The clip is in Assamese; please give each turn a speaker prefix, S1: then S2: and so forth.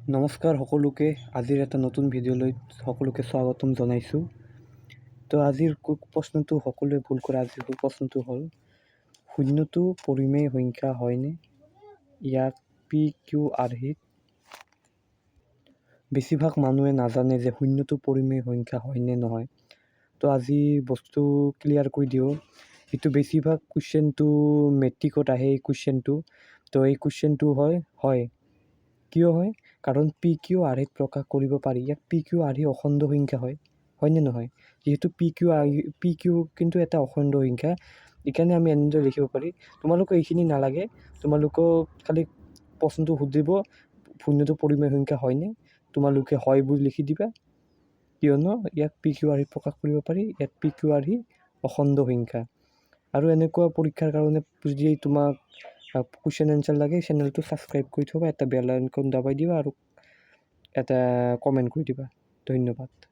S1: নমস্কাৰ সকলোকে আজিৰ এটা নতুন ভিডিঅ'লৈ সকলোকে স্বাগতম জনাইছোঁ। তো আজিৰ প্ৰশ্নটো সকলোৱে ভুল কৰে। আজিৰ প্ৰশ্নটো হ'ল শূন্যটো পৰিমেয় সংখ্যা হয়নে? ইয়াক PQRহিত বেছিভাগ মানুহে নাজানে যে শূন্যটো পৰিমেয় সংখ্যা হয়নে নহয়। তো আজি বস্তু ক্লিয়াৰ কৰি দিওঁ। এইটো বেছিভাগ কুৱেশ্যনটো মেট্ৰিকত আহে এই কুৱেশ্যনটো। তো এই কুৱেশ্যনটো হয় কিয় হয়? কাৰণ PQRহিত প্ৰকাশ কৰিব পাৰি। ইয়াক PQRহি অখণ্ড সংখ্যা হয়নে নহয়? যিহেতু PQ কিন্তু এটা অখণ্ড সংখ্যা, এইকাৰণে আমি এনেদৰে লিখিব পাৰি। তোমালোকক এইখিনি নালাগে, তোমালোকক খালি প্ৰশ্নটো সুধিব শূন্যটো পৰিমেয় সংখ্যা হয়নে? তোমালোকে হয় বুলি লিখি দিবা, কিয়নো ইয়াক PQRহিত প্ৰকাশ কৰিব পাৰি। ইয়াত PQRহি অখণ্ড সংখ্যা। আৰু এনেকুৱা পৰীক্ষাৰ কাৰণে যদি তোমাক কুৱেশ্যন এনচাৰ লাগে, চেনেলটো ছাবস্ক্ৰাইব কৰি থ'বা, এটা বেল আইকন দাবাই দিবা আৰু এটা কমেণ্ট কৰি দিবা। ধন্যবাদ।